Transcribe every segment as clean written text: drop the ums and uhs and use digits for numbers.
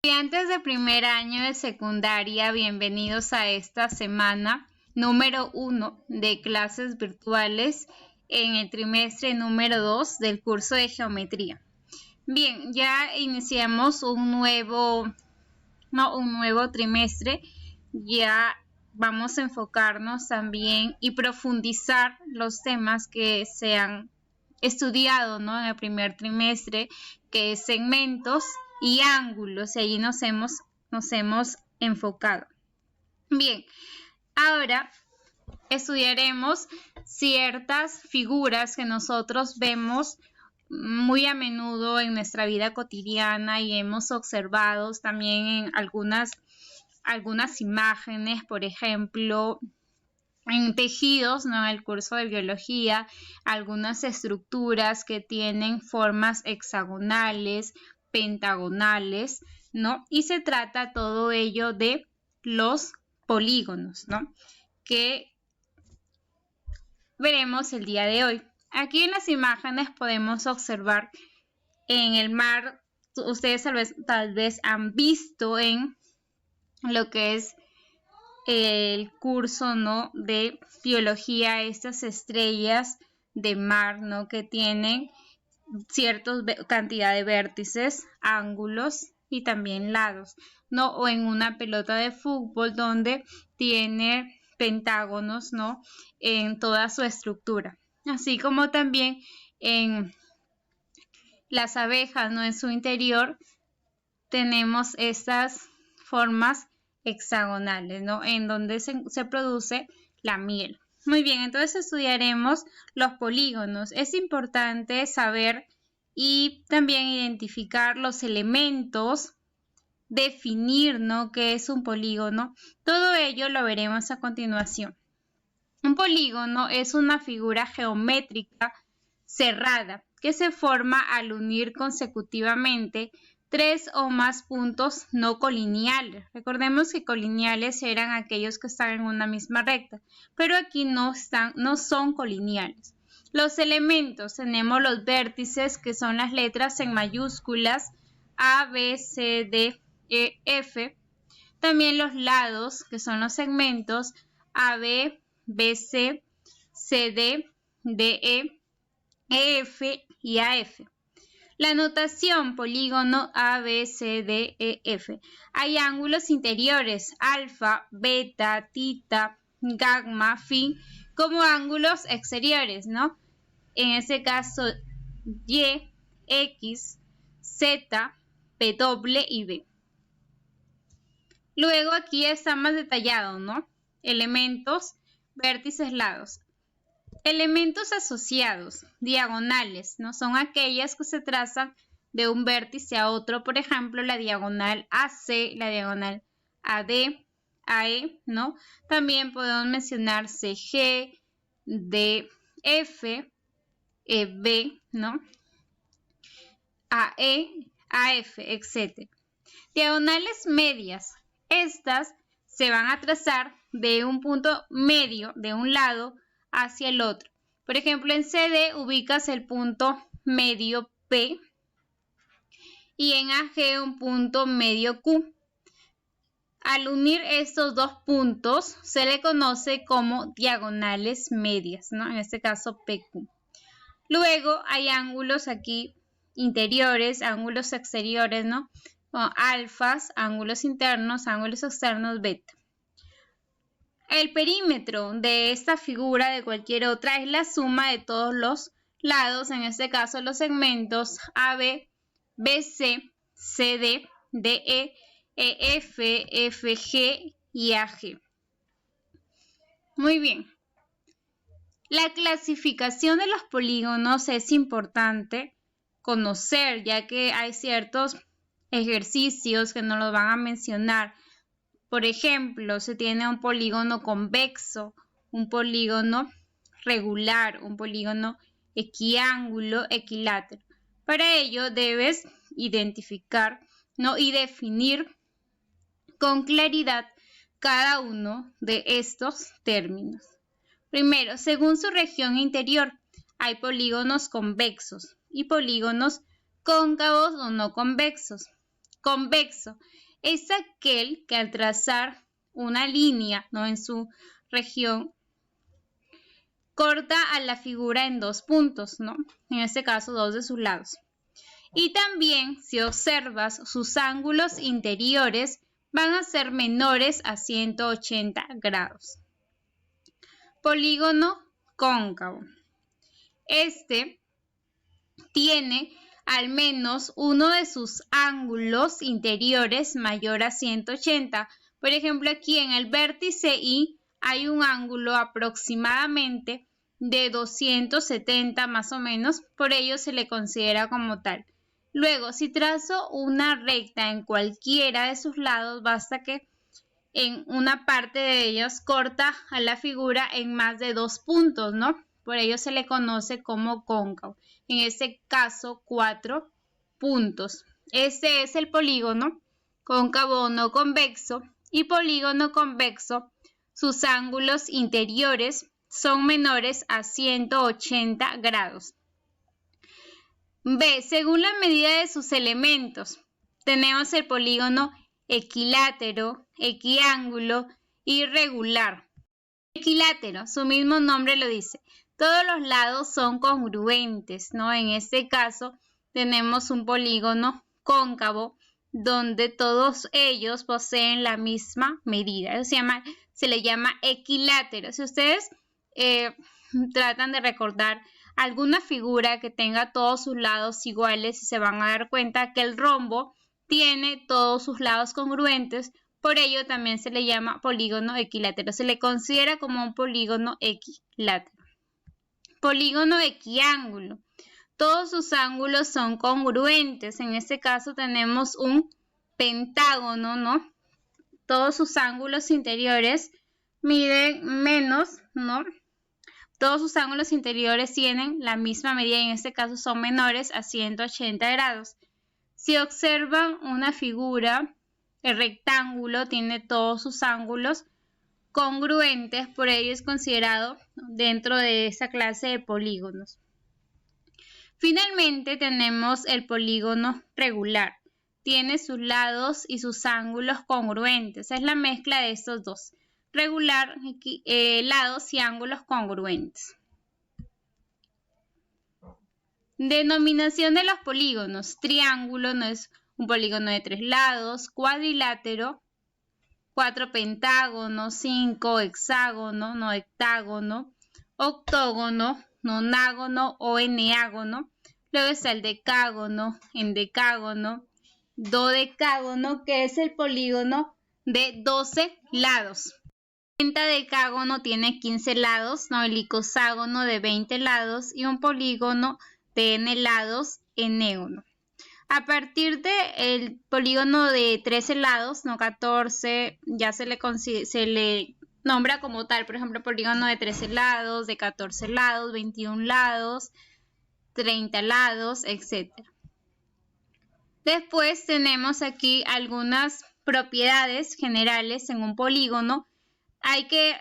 Estudiantes de primer año de secundaria, bienvenidos a esta semana número 1 de clases virtuales en el trimestre número 2 del curso de geometría. Bien, ya iniciamos un nuevo trimestre. Ya vamos a enfocarnos también y profundizar los temas que se han estudiado, en el primer trimestre, que es segmentos y ángulos, y allí nos hemos enfocado. Bien, ahora estudiaremos ciertas figuras que nosotros vemos muy a menudo en nuestra vida cotidiana y hemos observado también en algunas imágenes, por ejemplo, en tejidos, en el curso de biología, algunas estructuras que tienen formas hexagonales, pentagonales, y se trata todo ello de los polígonos, que veremos el día de hoy. Aquí en las imágenes podemos observar en el mar, ustedes tal vez han visto en lo que es el curso, de biología, estas estrellas de mar, que tienen cierta cantidad de vértices, ángulos y también lados, o en una pelota de fútbol donde tiene pentágonos, en toda su estructura, así como también en las abejas, en su interior tenemos estas formas hexagonales, en donde se produce la miel. Muy bien, entonces estudiaremos los polígonos. Es importante saber y también identificar los elementos, definir, qué es un polígono. Todo ello lo veremos a continuación. Un polígono es una figura geométrica cerrada que se forma al unir consecutivamente tres o más puntos no colineales. Recordemos que colineales eran aquellos que están en una misma recta, pero aquí no son colineales. Los elementos, tenemos los vértices, que son las letras en mayúsculas A, B, C, D, E, F. También los lados, que son los segmentos A, B, B, C, C, D, D, E, E, F y A, F. La notación polígono A, B, C, D, E, F. Hay ángulos interiores, alfa, beta, tita, gamma, phi, como ángulos exteriores, En este caso, Y, X, Z, W y B. Luego aquí está más detallado, Elementos, vértices, lados. Elementos asociados, diagonales, son aquellas que se trazan de un vértice a otro, por ejemplo, la diagonal AC, la diagonal AD, AE, También podemos mencionar CG, DF, B, AE, AF, etc. Diagonales medias, estas se van a trazar de un punto medio de un lado hacia el otro. Por ejemplo, en CD ubicas el punto medio P y en AG un punto medio Q. Al unir estos dos puntos se le conoce como diagonales medias, En este caso PQ. Luego hay ángulos aquí interiores, ángulos exteriores, Con alfas, ángulos internos, ángulos externos, beta. El perímetro de esta figura, de cualquier otra, es la suma de todos los lados, en este caso los segmentos AB, BC, CD, DE, EF, FG y AG. Muy bien. La clasificación de los polígonos es importante conocer, ya que hay ciertos ejercicios que nos los van a mencionar. Por ejemplo, se tiene un polígono convexo, un polígono regular, un polígono equiángulo, equilátero. Para ello debes identificar, y definir con claridad cada uno de estos términos. Primero, según su región interior, hay polígonos convexos y polígonos cóncavos o no convexos. Convexo es aquel que al trazar una línea, ¿no?, en su región, corta a la figura en dos puntos, ¿no? En este caso, dos de sus lados. Y también, si observas, sus ángulos interiores van a ser menores a 180 grados. Polígono cóncavo. Este tiene al menos uno de sus ángulos interiores mayor a 180. Por ejemplo, aquí en el vértice I hay un ángulo aproximadamente de 270 más o menos, por ello se le considera como tal. Luego, si trazo una recta en cualquiera de sus lados, basta que en una parte de ellos corta a la figura en más de 2 puntos, ¿no? Por ello se le conoce como cóncavo. En este caso, 4 puntos. Este es el polígono cóncavo no convexo, y polígono convexo, sus ángulos interiores son menores a 180 grados. B. Según la medida de sus elementos, tenemos el polígono equilátero, equiángulo y regular. Equilátero, su mismo nombre lo dice. Todos los lados son congruentes, ¿no? En este caso tenemos un polígono cóncavo donde todos ellos poseen la misma medida. Eso se le llama equilátero. Si ustedes tratan de recordar alguna figura que tenga todos sus lados iguales, se van a dar cuenta que el rombo tiene todos sus lados congruentes. Por ello también se le llama polígono equilátero. Se le considera como un polígono equilátero. Polígono equiángulo. Todos sus ángulos son congruentes. En este caso tenemos un pentágono, ¿no? Todos sus ángulos interiores miden menos, ¿no? Todos sus ángulos interiores tienen la misma medida, en este caso son menores a 180 grados. Si observan una figura, el rectángulo tiene todos sus ángulos congruentes, por ello es considerado dentro de esa clase de polígonos. Finalmente tenemos el polígono regular. Tiene sus lados y sus ángulos congruentes. Es la mezcla de estos dos. Regular, lados y ángulos congruentes. Denominación de los polígonos. Triángulo no es un polígono de 3 lados. Cuadrilátero, 4 pentágonos, 5 hexágono, no hectágono, octógono, nonágono o eneágono. Luego está el decágono, endecágono, dodecágono, que es el polígono de 12 lados. El pentadecágono tiene 15 lados, ¿no? El icoságono de 20 lados y un polígono de n lados, enégono. A partir del polígono de 13 lados, no 14, ya se le nombra como tal. Por ejemplo, polígono de 13 lados, de 14 lados, 21 lados, 30 lados, etc. Después tenemos aquí algunas propiedades generales en un polígono. Hay que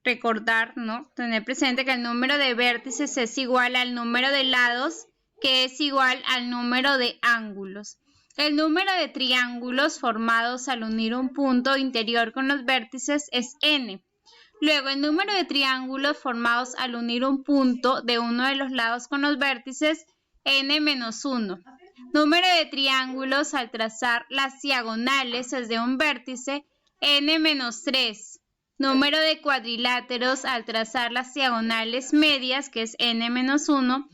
recordar, ¿no? Tener presente que el número de vértices es igual al número de lados, que es igual al número de ángulos. El número de triángulos formados al unir un punto interior con los vértices es n. Luego, el número de triángulos formados al unir un punto de uno de los lados con los vértices, n-1. Número de triángulos al trazar las diagonales desde un vértice, n-3. Número de cuadriláteros al trazar las diagonales medias, que es n-1.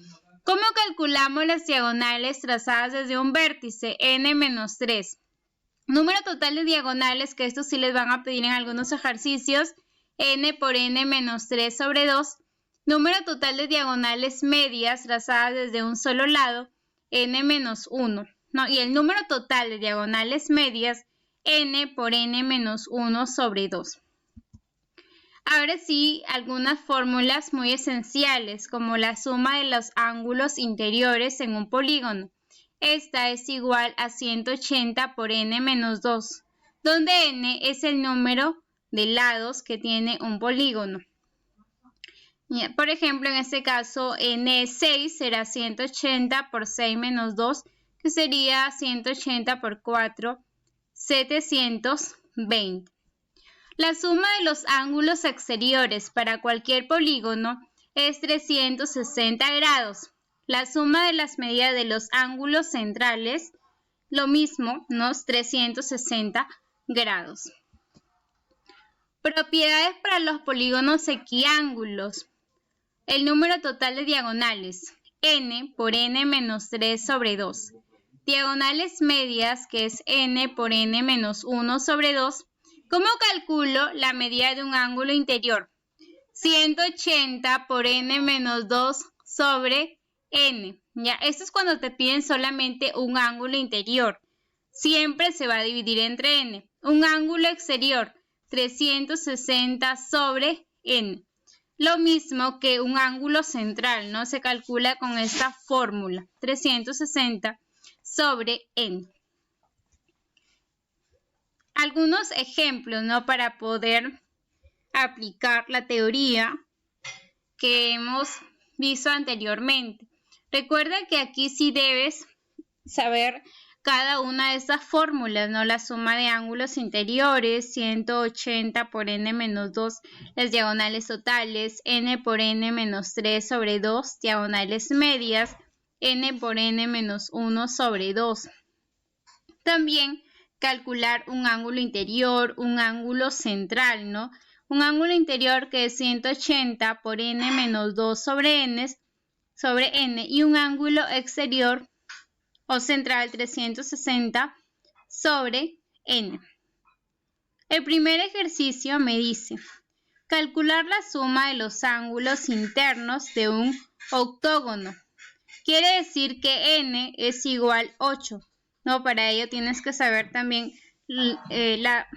¿Cómo calculamos las diagonales trazadas desde un vértice? n-3. Número total de diagonales, que esto sí les van a pedir en algunos ejercicios, n por n-3 sobre 2. Número total de diagonales medias trazadas desde un solo lado, n-1. ¿no? Y el número total de diagonales medias, n por n-1 sobre 2. Ahora sí, algunas fórmulas muy esenciales, como la suma de los ángulos interiores en un polígono. Esta es igual a 180 por n-2, donde n es el número de lados que tiene un polígono. Por ejemplo, en este caso, n6 será 180 por 6 menos 2, que sería 180 por 4, 720. La suma de los ángulos exteriores para cualquier polígono es 360 grados. La suma de las medidas de los ángulos centrales, lo mismo, unos 360 grados. Propiedades para los polígonos equiángulos. El número total de diagonales, n por n menos 3 sobre 2. Diagonales medias, que es n por n menos 1 sobre 2. ¿Cómo calculo la medida de un ángulo interior? 180 por n menos 2 sobre n. ¿Ya? Esto es cuando te piden solamente un ángulo interior. Siempre se va a dividir entre n. Un ángulo exterior, 360 sobre n. Lo mismo que un ángulo central, ¿no? Se calcula con esta fórmula, 360 sobre n. Algunos ejemplos, ¿no? Para poder aplicar la teoría que hemos visto anteriormente. Recuerda que aquí sí debes saber cada una de estas fórmulas, ¿no? La suma de ángulos interiores, 180 por n menos 2, las diagonales totales, n por n menos 3 sobre 2, diagonales medias, n por n menos 1 sobre 2. También calcular un ángulo interior, un ángulo central, ¿no? Un ángulo interior que es 180 por n menos 2 sobre n y un ángulo exterior o central 360 sobre n. El primer ejercicio me dice calcular la suma de los ángulos internos de un octógono. Quiere decir que n es igual a 8. ¿No? Para ello tienes que saber también la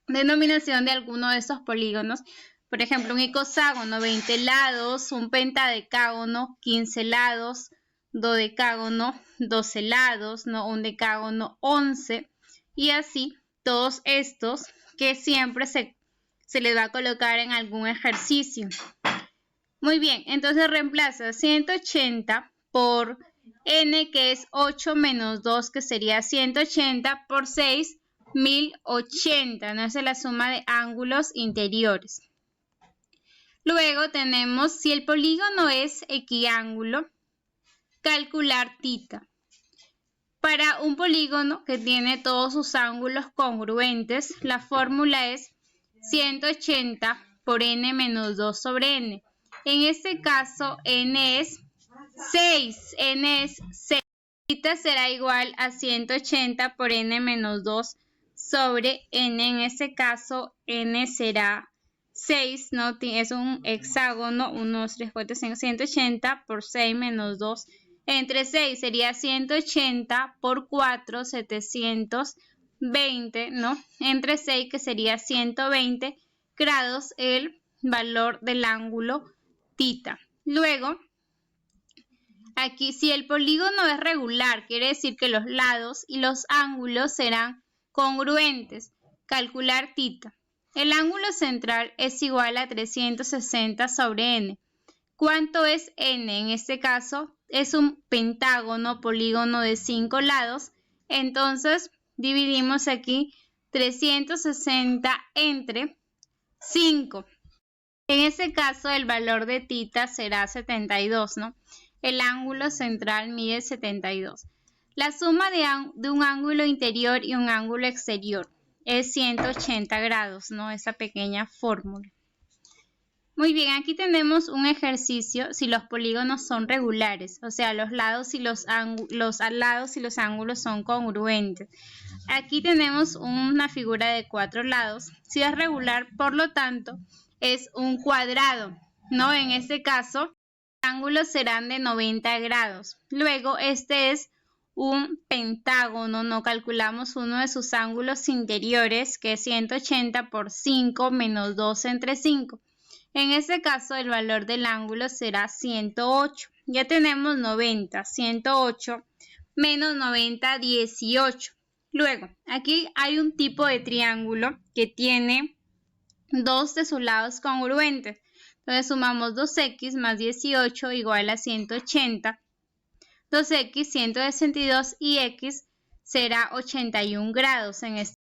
denominación de alguno de estos polígonos. Por ejemplo, un icoságono, 20 lados, un pentadecágono, 15 lados, dodecágono, 12 lados, ¿no? Un decágono, 11, y así todos estos que siempre se les va a colocar en algún ejercicio. Muy bien, entonces reemplaza 180 por n, que es 8 menos 2, que sería 180 por 6, 1080, ¿no? Esa es la suma de ángulos interiores. Luego tenemos, si el polígono es equiángulo, calcular θ. Para un polígono que tiene todos sus ángulos congruentes, la fórmula es 180 por n menos 2 sobre n. En este caso, n es 6. N es 6. Θ será igual a 180 por n menos 2 sobre n. En este caso, n será 6, ¿no? Es un hexágono, 1, 2, 3, 4, 5, 180 por 6 menos 2. Entre 6 sería 180 por 4, 720, ¿no? Entre 6, que sería 120 grados, el valor del ángulo θ. Luego, aquí, si el polígono es regular, quiere decir que los lados y los ángulos serán congruentes. Calcular θ. El ángulo central es igual a 360 sobre n. ¿Cuánto es n? En este caso es un pentágono, polígono de 5 lados. Entonces dividimos aquí 360 entre 5. En este caso el valor de θ será 72, ¿no? El ángulo central mide 72. La suma de un ángulo interior y un ángulo exterior es 180 grados, ¿no? Esa pequeña fórmula. Muy bien, aquí tenemos un ejercicio si los polígonos son regulares, o sea, los lados y los ángulos son congruentes. Aquí tenemos una figura de 4 lados. Si es regular, por lo tanto, es un cuadrado, ¿no? En este caso, los ángulos serán de 90 grados. Luego, este es un pentágono, ¿no? Calculamos uno de sus ángulos interiores, que es 180 por 5 menos 2 entre 5. En este caso, el valor del ángulo será 108. Ya tenemos 90, 108 menos 90, 18. Luego, aquí hay un tipo de triángulo que tiene dos de sus lados congruentes. Entonces, sumamos 2x más 18 igual a 180 2x 162 y x será 81 grados en este